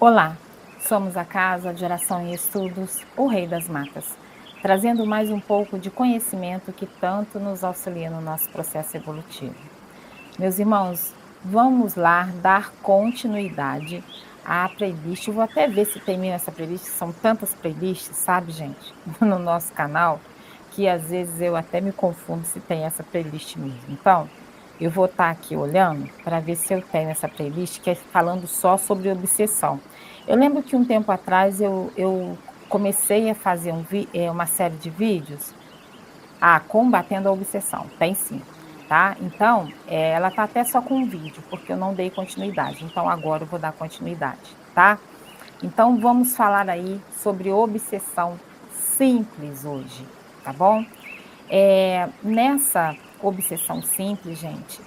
Olá, somos a Casa de Oração e Estudos, o Rei das Matas, trazendo mais um pouco de conhecimento que tanto nos auxilia no nosso processo evolutivo. Meus irmãos, vamos lá dar continuidade à playlist. Eu vou até ver se tem mesmo essa playlist, são tantas playlists, sabe, gente, no nosso canal, que às vezes eu até me confundo se tem essa playlist mesmo. Então, eu vou estar aqui olhando para ver se eu tenho essa playlist que é falando só sobre obsessão. Eu lembro que um tempo atrás eu comecei a fazer uma série de vídeos combatendo a obsessão, tem sim, tá. Então, ela tá até só com um vídeo, porque eu não dei continuidade, então agora eu vou dar continuidade, tá. Então vamos falar aí sobre obsessão simples hoje, tá bom. Nessa obsessão simples, gente,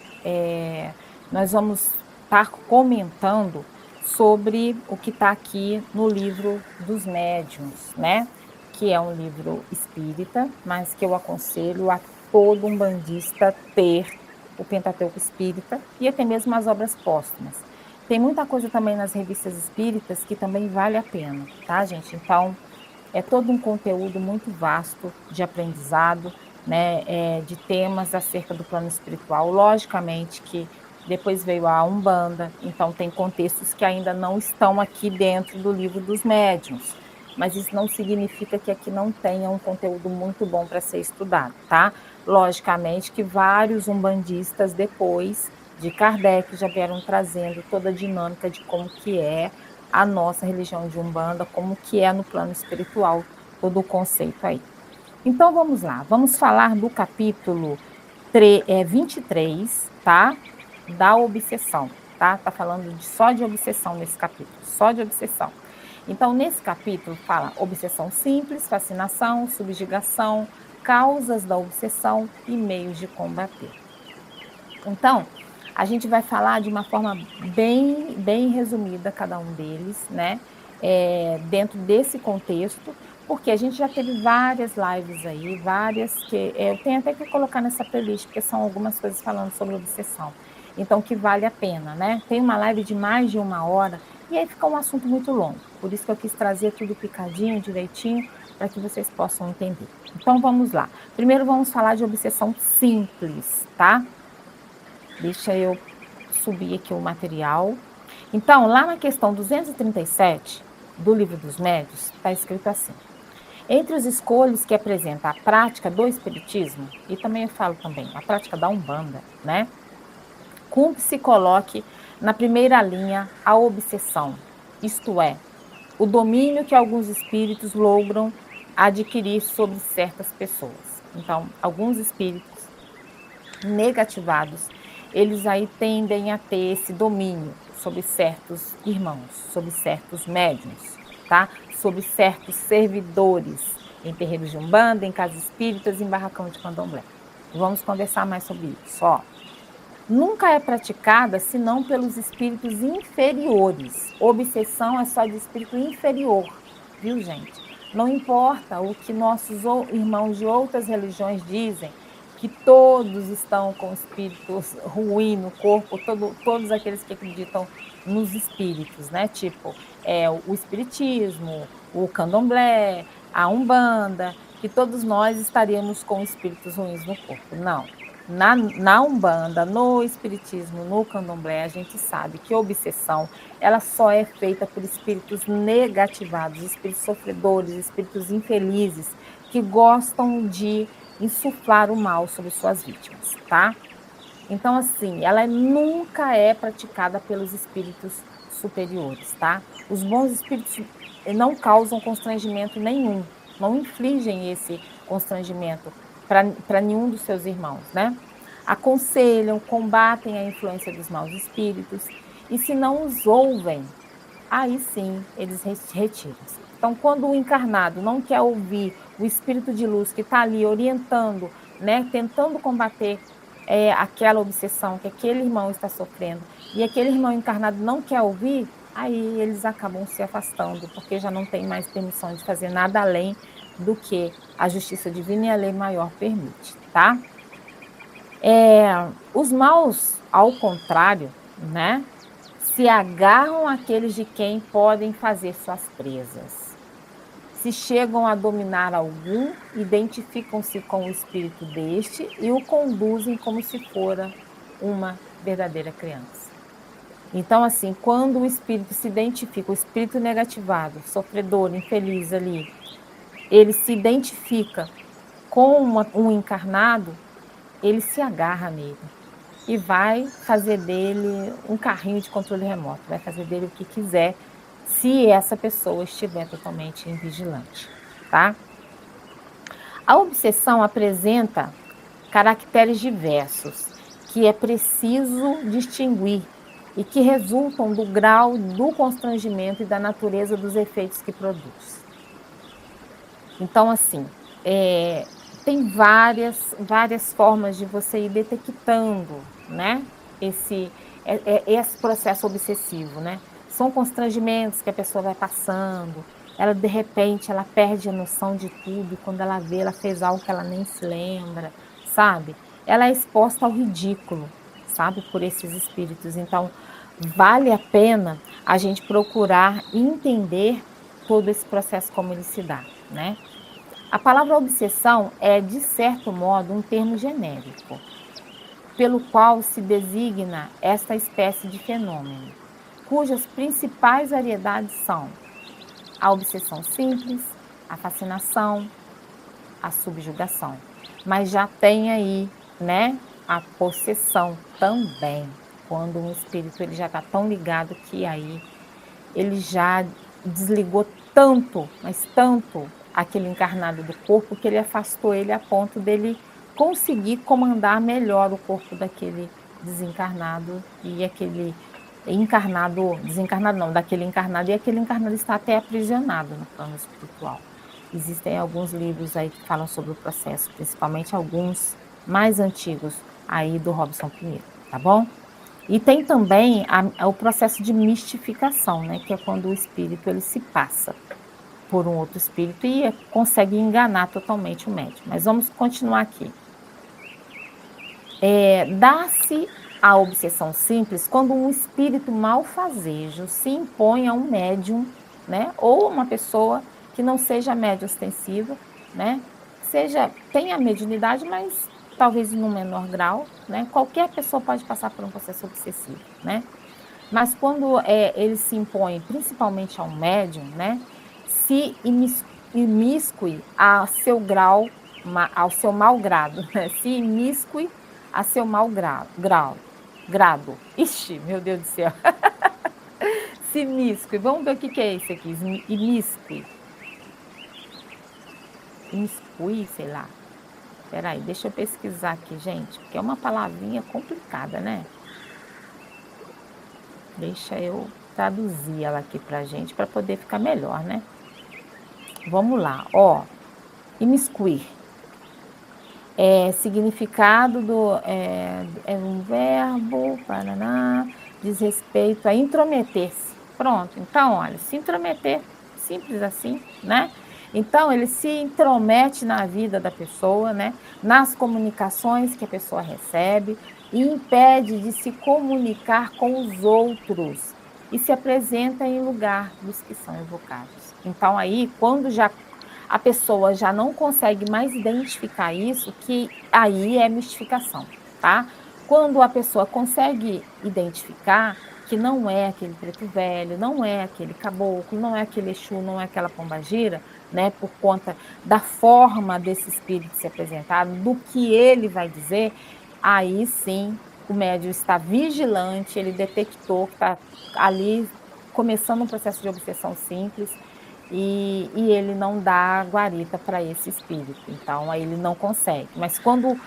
nós vamos estar comentando sobre o que está aqui no livro dos médiuns, né? Que é um livro espírita, mas que eu aconselho a todo umbandista ter o Pentateuco Espírita e até mesmo as obras póstumas. Tem muita coisa também nas revistas espíritas que também vale a pena, tá, gente? Então, é todo um conteúdo muito vasto de aprendizado, né, de temas acerca do plano espiritual. Logicamente que depois veio a Umbanda, então tem contextos que ainda não estão aqui dentro do livro dos médiuns, mas isso não significa que aqui não tenha um conteúdo muito bom para ser estudado, tá? Logicamente que vários umbandistas depois de Kardec já vieram trazendo toda a dinâmica de como que é a nossa religião de Umbanda, como que é no plano espiritual, todo o conceito aí. Então vamos lá, vamos falar do capítulo 23, tá? Da obsessão, tá? Tá falando só de obsessão nesse capítulo, só de obsessão. Então, nesse capítulo fala obsessão simples, fascinação, subjugação, causas da obsessão e meios de combater. Então, a gente vai falar de uma forma bem resumida cada um deles, né? Dentro desse contexto, porque a gente já teve várias lives aí, várias que eu tenho até que colocar nessa playlist, porque são algumas coisas falando sobre obsessão. Então, que vale a pena, né? Tem uma live de mais de 1 hora e aí fica um assunto muito longo. Por isso que eu quis trazer tudo picadinho, direitinho, para que vocês possam entender. Então, vamos lá. Primeiro, vamos falar de obsessão simples, tá? Deixa eu subir aqui o material. Então, lá na questão 237 do Livro dos Médios, está escrito assim: entre os escolhos que apresenta a prática do espiritismo, e também eu falo também a prática da Umbanda, né? Cumpre se coloque na primeira linha a obsessão, isto é, o domínio que alguns espíritos logram adquirir sobre certas pessoas. Então, alguns espíritos negativados, eles aí tendem a ter esse domínio sobre certos irmãos, sobre certos médiuns, tá? Sobre certos servidores em terreiros de Umbanda, em casas espíritas, em barracão de candomblé. Vamos conversar mais sobre isso, ó. Nunca é praticada senão pelos espíritos inferiores. Obsessão é só de espírito inferior, viu, gente? Não importa o que nossos irmãos de outras religiões dizem, que todos estão com espíritos ruins no corpo, todos aqueles que acreditam nos espíritos, né? Tipo, o espiritismo, o candomblé, a umbanda, que todos nós estaríamos com espíritos ruins no corpo. Não. Na Umbanda, no Espiritismo, no Candomblé, a gente sabe que a obsessão, ela só é feita por espíritos negativados, espíritos sofredores, espíritos infelizes, que gostam de insuflar o mal sobre suas vítimas, tá? Então, assim, ela nunca é praticada pelos espíritos superiores, tá? Os bons espíritos não causam constrangimento nenhum, não infligem esse constrangimento para nenhum dos seus irmãos, né? Aconselham, combatem a influência dos maus espíritos, e se não os ouvem, aí sim eles retiram-se. Então, quando o encarnado não quer ouvir o espírito de luz que está ali orientando, né, tentando combater aquela obsessão que aquele irmão está sofrendo, e aquele irmão encarnado não quer ouvir, aí eles acabam se afastando, porque já não tem mais permissão de fazer nada além do que a justiça divina e a lei maior permite, tá? Os maus, ao contrário, né, se agarram àqueles de quem podem fazer suas presas. Se chegam a dominar algum, identificam-se com o espírito deste e o conduzem como se fora uma verdadeira criança. Então, assim, quando o espírito se identifica, o espírito negativado, sofredor, infeliz ali, ele se identifica com um encarnado, ele se agarra nele e vai fazer dele um carrinho de controle remoto, vai fazer dele o que quiser, se essa pessoa estiver totalmente invigilante, tá? A obsessão apresenta caracteres diversos, que é preciso distinguir e que resultam do grau do constrangimento e da natureza dos efeitos que produz. Então, assim, tem várias formas de você ir detectando, né, esse processo obsessivo, né? São constrangimentos que a pessoa vai passando, ela de repente ela perde a noção de tudo, e quando ela vê, ela fez algo que ela nem se lembra, sabe? Ela é exposta ao ridículo, sabe, por esses espíritos. Então, vale a pena a gente procurar entender todo esse processo como ele se dá, né? A palavra obsessão é, de certo modo, um termo genérico, pelo qual se designa esta espécie de fenômeno, cujas principais variedades são a obsessão simples, a fascinação, a subjugação. Mas já tem aí, né, a possessão também, quando um espírito ele já está tão ligado que aí ele já desligou tanto, mas tanto, aquele encarnado do corpo, que ele afastou ele a ponto dele conseguir comandar melhor o corpo daquele desencarnado e aquele encarnado, desencarnado não, daquele encarnado, e aquele encarnado está até aprisionado no plano espiritual. Existem alguns livros aí que falam sobre o processo, principalmente alguns mais antigos aí do Robson Pinheiro, tá bom? E tem também o processo de mistificação, né, que é quando o espírito ele se passa por um outro espírito e consegue enganar totalmente o médium. Mas vamos continuar aqui. Dá-se a obsessão simples quando um espírito malfazejo se impõe a um médium, né, ou uma pessoa que não seja médium ostensiva, né, tenha mediunidade, mas talvez em um menor grau, né? Qualquer pessoa pode passar por um processo obsessivo, né? Mas quando ele se impõe principalmente a um médium, né, se imiscui a seu grau, ao seu mau grado, né? Se imiscui a seu mau grado. Ixi, meu Deus do céu. Se imiscui. Vamos ver o que é isso aqui. Imiscui. Imiscui, sei lá. Peraí, deixa eu pesquisar aqui, gente, porque é uma palavrinha complicada, né? Deixa eu traduzir ela aqui pra gente, para poder ficar melhor, né? Vamos lá, ó. Imiscuir. Significado é um verbo, paraná, diz respeito a intrometer-se. Pronto, então, olha, se intrometer, simples assim, né? Então, ele se intromete na vida da pessoa, né? Nas comunicações que a pessoa recebe e impede de se comunicar com os outros e se apresenta em lugar dos que são evocados. Então, aí, quando já a pessoa já não consegue mais identificar isso, que aí é mistificação, tá? Quando a pessoa consegue identificar que não é aquele preto velho, não é aquele caboclo, não é aquele Exu, não é aquela pombagira, né, por conta da forma desse espírito se apresentar, do que ele vai dizer, aí sim o médium está vigilante, ele detectou que está ali começando um processo de obsessão simples, e ele não dá guarita para esse espírito, então aí ele não consegue. Mas quando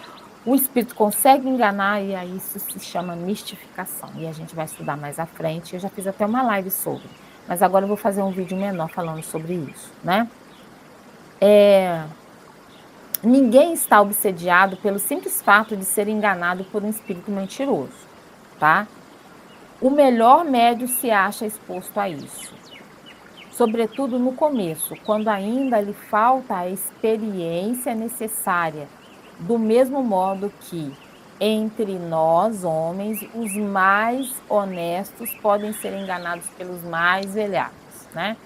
o espírito consegue enganar, e aí isso se chama mistificação, e a gente vai estudar mais à frente. Eu já fiz até uma live sobre, mas agora eu vou fazer um vídeo menor falando sobre isso, né? Ninguém está obsediado pelo simples fato de ser enganado por um espírito mentiroso, tá? O melhor médio se acha exposto a isso, sobretudo no começo, quando ainda lhe falta a experiência necessária, do mesmo modo que Entre nós, homens, os mais honestos podem ser enganados pelos mais velhacos, né?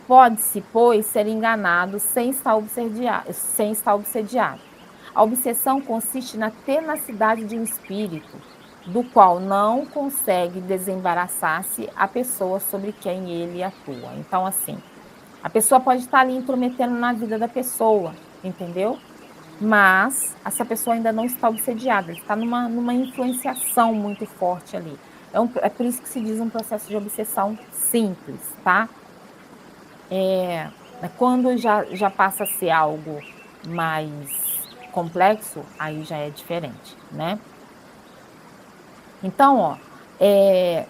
Pode-se, pois, ser enganado sem estar obsediado. A obsessão consiste na tenacidade de um espírito, do qual não consegue desembaraçar-se a pessoa sobre quem ele atua. Então, assim, a pessoa pode estar ali intrometendo na vida da pessoa, entendeu? Mas essa pessoa ainda não está obsediada, está numa influenciação muito forte ali. É por isso que se diz um processo de obsessão simples, tá? Quando já passa a ser algo mais complexo, aí já é diferente, né? Então, ó,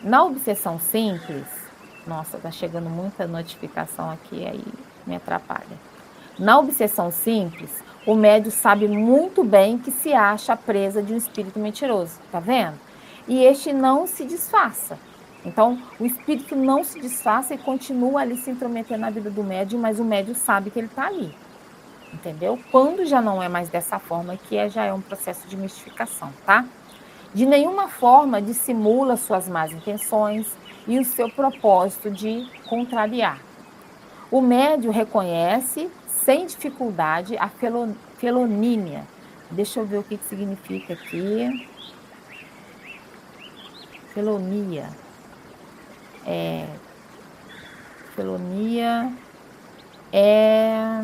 na obsessão simples, nossa, tá chegando muita notificação aqui, aí me atrapalha. Na obsessão simples, o médium sabe muito bem que se acha presa de um espírito mentiroso, tá vendo? E este não se disfarça. Então, o espírito não se disfarça e continua ali se intrometendo na vida do médium, mas o médium sabe que ele está ali, entendeu? Quando já não é mais dessa forma, que já é um processo de mistificação, tá? De nenhuma forma dissimula suas más intenções e o seu propósito de contrariar. O médium reconhece sem dificuldade a felonímia. Deixa eu ver o que significa aqui. Felonia. Felonia é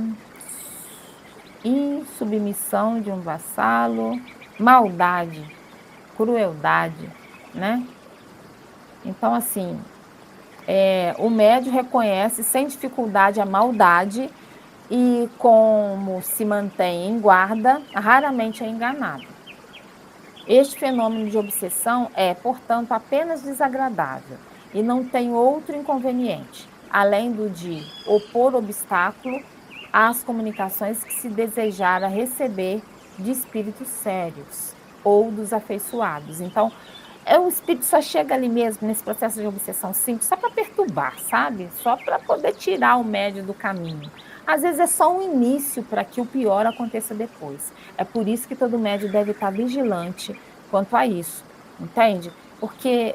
insubmissão de um vassalo, maldade, crueldade, né? Então, assim, o médium reconhece sem dificuldade a maldade e, como se mantém em guarda, raramente é enganado. Este fenômeno de obsessão é, portanto, apenas desagradável e não tem outro inconveniente, além do de opor obstáculo às comunicações que se desejara receber de espíritos sérios ou dos afeiçoados. Então, o espírito só chega ali mesmo, nesse processo de obsessão simples, só para perturbar, sabe? Só para poder tirar o médium do caminho. Às vezes é só um início para que o pior aconteça depois. É por isso que todo médium deve estar vigilante quanto a isso, entende? Porque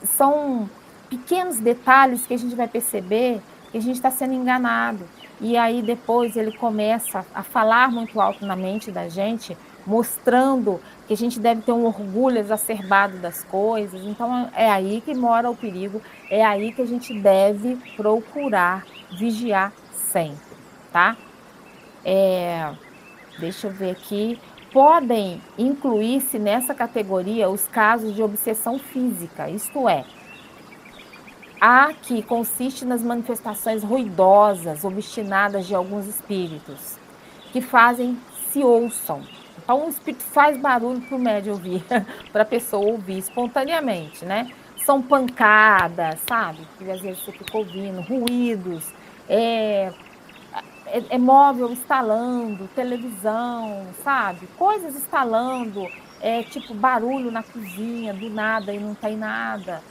são pequenos detalhes que a gente vai perceber que a gente está sendo enganado. E aí depois ele começa a falar muito alto na mente da gente, mostrando que a gente deve ter um orgulho exacerbado das coisas. Então é aí que mora o perigo, é aí que a gente deve procurar vigiar sempre, tá? Deixa eu ver aqui. Podem incluir-se nessa categoria os casos de obsessão física, isto é, a que consiste nas manifestações ruidosas, obstinadas de alguns espíritos, que fazem se ouçam. Então, o espírito faz barulho para o médium ouvir, para a pessoa ouvir espontaneamente, né? São pancadas, sabe? Que às vezes você fica ouvindo, ruídos, móvel estalando, televisão, sabe? Coisas estalando, tipo barulho na cozinha, do nada e não tem nada.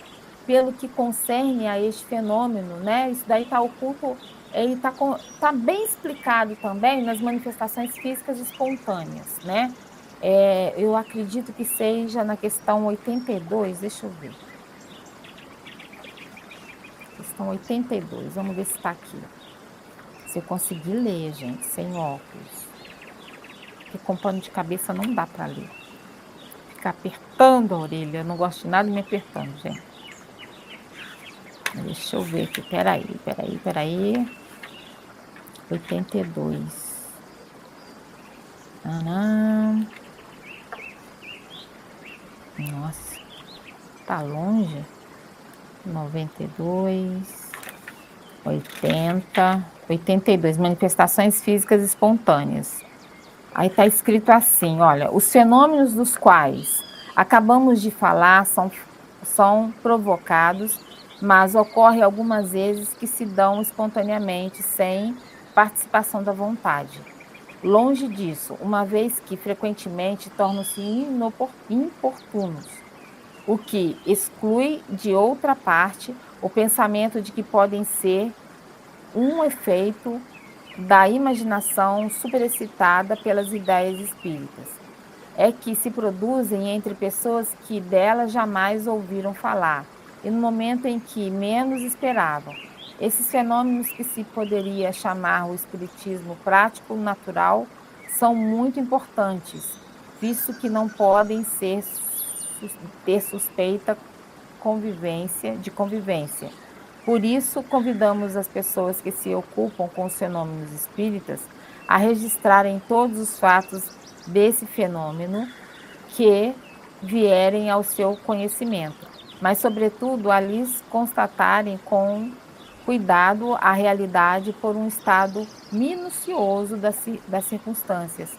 Pelo que concerne a este fenômeno, né? Isso daí está oculto, ele tá bem explicado também nas manifestações físicas espontâneas, né? Eu acredito que seja na questão 82, deixa eu ver. Questão 82, vamos ver se está aqui. Se eu conseguir ler, gente, sem óculos. Porque com pano de cabeça não dá para ler. Ficar apertando a orelha, eu não gosto de nada me apertando, gente. Deixa eu ver aqui, peraí. 82. Nossa, tá longe. 92. 80. 82. Manifestações físicas espontâneas. Aí tá escrito assim, olha, os fenômenos dos quais acabamos de falar são provocados, mas ocorre algumas vezes que se dão espontaneamente, sem participação da vontade. Longe disso, uma vez que frequentemente tornam-se importunos, o que exclui de outra parte o pensamento de que podem ser um efeito da imaginação superexcitada pelas ideias espíritas. é que se produzem entre pessoas que dela jamais ouviram falar, e no momento em que menos esperavam. Esses fenômenos que se poderia chamar o espiritismo prático natural são muito importantes, visto que não podem ter suspeita de convivência. Por isso, convidamos as pessoas que se ocupam com os fenômenos espíritas a registrarem todos os fatos desse fenômeno que vierem ao seu conhecimento, mas, sobretudo, a lhes constatarem com cuidado a realidade por um estado minucioso das circunstâncias,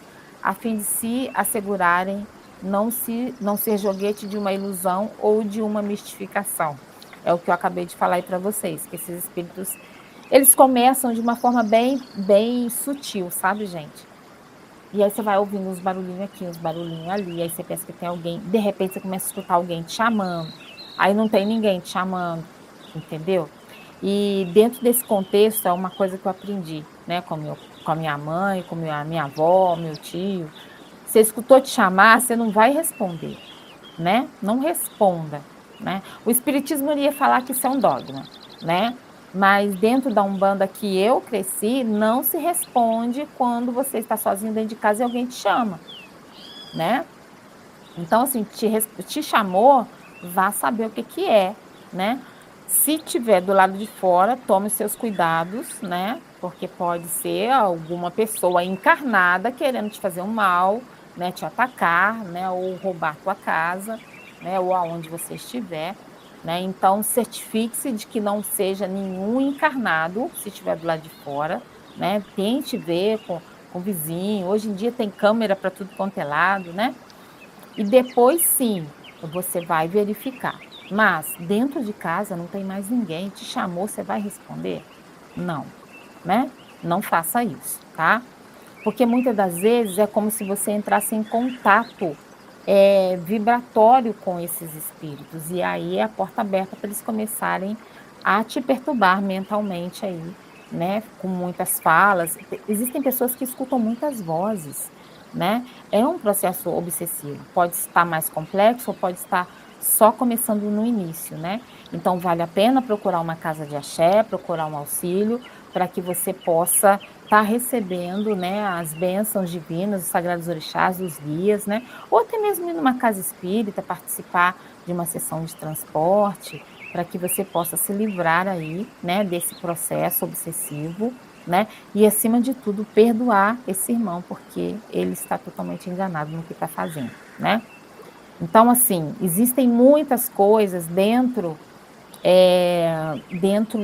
a fim de se assegurarem não ser joguete de uma ilusão ou de uma mistificação. É o que eu acabei de falar aí para vocês, que esses espíritos, eles começam de uma forma bem sutil, sabe, gente? E aí você vai ouvindo uns barulhinhos aqui, uns barulhinhos ali, aí você pensa que tem alguém, de repente você começa a escutar alguém te chamando, aí não tem ninguém te chamando, entendeu? E dentro desse contexto é uma coisa que eu aprendi, né, com a minha mãe, com a minha avó, meu tio. Você escutou te chamar, você não vai responder, né? Não responda, né? O espiritismo iria falar que isso é um dogma, né? Mas dentro da Umbanda que eu cresci, não se responde quando você está sozinho dentro de casa e alguém te chama, né? Então, assim, te chamou, vá saber o que que é, né? Se tiver do lado de fora, tome os seus cuidados, né? Porque pode ser alguma pessoa encarnada querendo te fazer um mal, né? Te atacar, né? Ou roubar tua casa, né? Ou aonde você estiver, né? Então, certifique-se de que não seja nenhum encarnado, se estiver do lado de fora, né? Tente ver com o vizinho. Hoje em dia tem câmera para tudo quanto é lado, né? E depois sim, você vai verificar. Mas dentro de casa não tem mais ninguém, te chamou, você vai responder? Não, né? Não faça isso, tá? Porque muitas das vezes é como se você entrasse em contato vibratório com esses espíritos, e aí é a porta aberta para eles começarem a te perturbar mentalmente aí, né? Com muitas falas. Existem pessoas que escutam muitas vozes, né? É um processo obsessivo. Pode estar mais complexo ou pode estar só começando no início, né? Então vale a pena procurar uma casa de axé, procurar um auxílio para que você possa estar recebendo, né, as bênçãos divinas, os sagrados orixás, os guias, né? Ou até mesmo ir numa casa espírita, participar de uma sessão de transporte, para que você possa se livrar aí, né, desse processo obsessivo, né? E, acima de tudo, perdoar esse irmão, porque ele está totalmente enganado no que está fazendo, né? Então, assim, existem muitas coisas dentro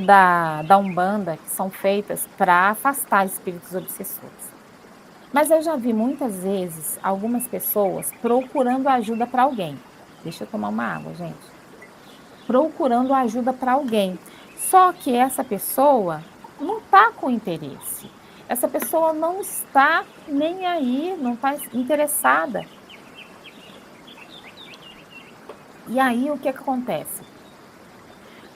da Umbanda que são feitas para afastar espíritos obsessores. Mas eu já vi muitas vezes algumas pessoas procurando ajuda para alguém. Deixa eu tomar uma água, gente. Procurando ajuda para alguém. Só que essa pessoa não está com interesse. Essa pessoa não está nem aí, não está interessada. E aí o que acontece?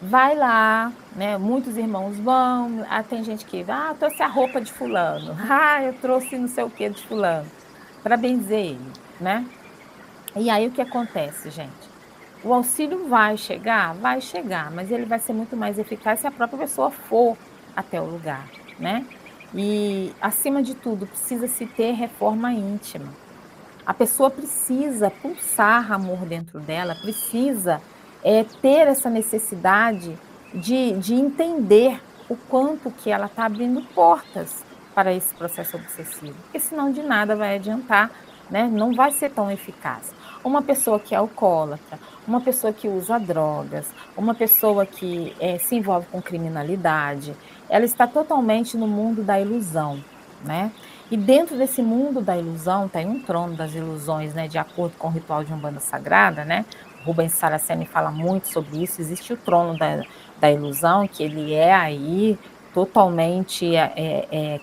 Vai lá, né? Muitos irmãos vão, tem gente que, trouxe a roupa de fulano, eu trouxe não sei o que de fulano, para benzer ele, né? E aí o que acontece, gente? O auxílio vai chegar? Vai chegar, mas ele vai ser muito mais eficaz se a própria pessoa for até o lugar, né? E, acima de tudo, precisa-se ter reforma íntima. A pessoa precisa pulsar amor dentro dela, precisa ter essa necessidade de entender o quanto que ela está abrindo portas para esse processo obsessivo, porque senão de nada vai adiantar, né? Não vai ser tão eficaz. Uma pessoa que é alcoólatra, uma pessoa que usa drogas, uma pessoa que se envolve com criminalidade, ela está totalmente no mundo da ilusão, né? E dentro desse mundo da ilusão, tem um trono das ilusões, né? De acordo com o ritual de Umbanda Sagrada, né? Rubens Saraceni fala muito sobre isso. Existe o trono da ilusão, que ele é aí totalmente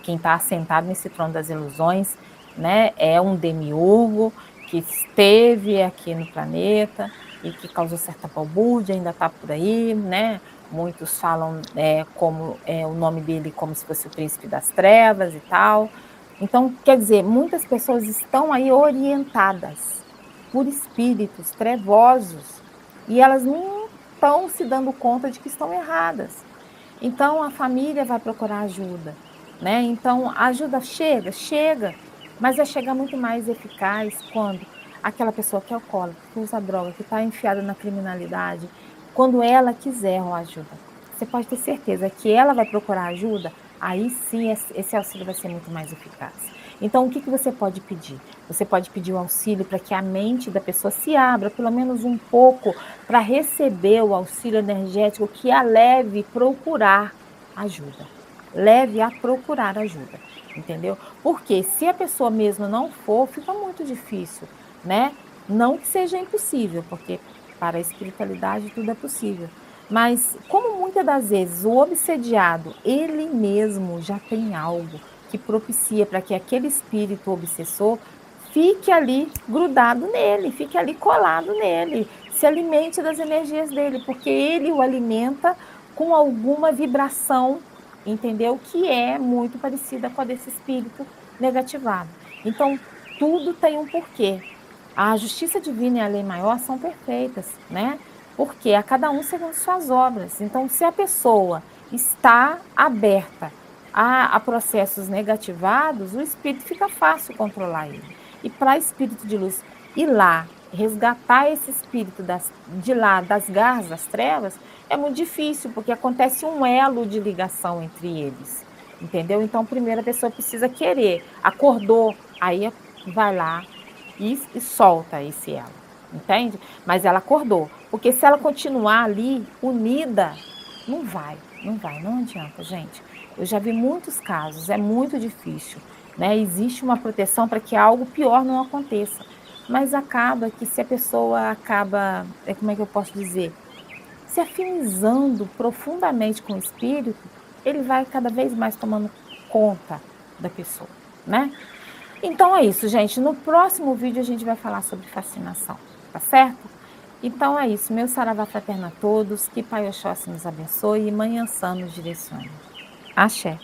quem está assentado nesse trono das ilusões, né? É um demiurgo que esteve aqui no planeta e que causou certa balbúrdia, ainda está por aí, né? Muitos falam como o nome dele como se fosse o príncipe das trevas e tal. Então, quer dizer, muitas pessoas estão aí orientadas por espíritos trevosos e elas não estão se dando conta de que estão erradas. Então, a família vai procurar ajuda, né? Então, a ajuda chega, chega, mas vai chegar muito mais eficaz quando aquela pessoa que é alcoólatra, que usa droga, que está enfiada na criminalidade, quando ela quiser uma ajuda. Você pode ter certeza que ela vai procurar ajuda, aí sim esse auxílio vai ser muito mais eficaz. Então, o que você pode pedir? Você pode pedir o auxílio para que a mente da pessoa se abra, pelo menos um pouco, para receber o auxílio energético que a leve procurar ajuda. Leve a procurar ajuda, entendeu? Porque se a pessoa mesmo não for, fica muito difícil, né? Não que seja impossível, porque para a espiritualidade tudo é possível. Mas como muitas das vezes o obsediado, ele mesmo já tem algo que propicia para que aquele espírito obsessor fique ali grudado nele, fique ali colado nele, se alimente das energias dele, porque ele o alimenta com alguma vibração, entendeu? Que é muito parecida com a desse espírito negativado. Então, tudo tem um porquê. A justiça divina e a lei maior são perfeitas, né? Porque a cada um segundo suas obras. Então, se a pessoa está aberta a processos negativados, o espírito fica fácil controlar ele. E para espírito de luz ir lá, resgatar esse espírito de lá, das garras das trevas, é muito difícil, porque acontece um elo de ligação entre eles. Entendeu? Então, primeiro a pessoa precisa querer. Acordou, aí vai lá e solta esse elo. Entende? Mas ela acordou. Porque se ela continuar ali, unida, não vai, não adianta, gente. Eu já vi muitos casos, é muito difícil, né? Existe uma proteção para que algo pior não aconteça, mas acaba que se a pessoa acaba, como é que eu posso dizer, se afinizando profundamente com o espírito, ele vai cada vez mais tomando conta da pessoa, né? Então é isso, gente. No próximo vídeo a gente vai falar sobre fascinação, tá certo? Então é isso. Meu saravá fraterno a todos. Que Pai Oxóssi nos abençoe e Mãe Ansã nos direcione. Axé.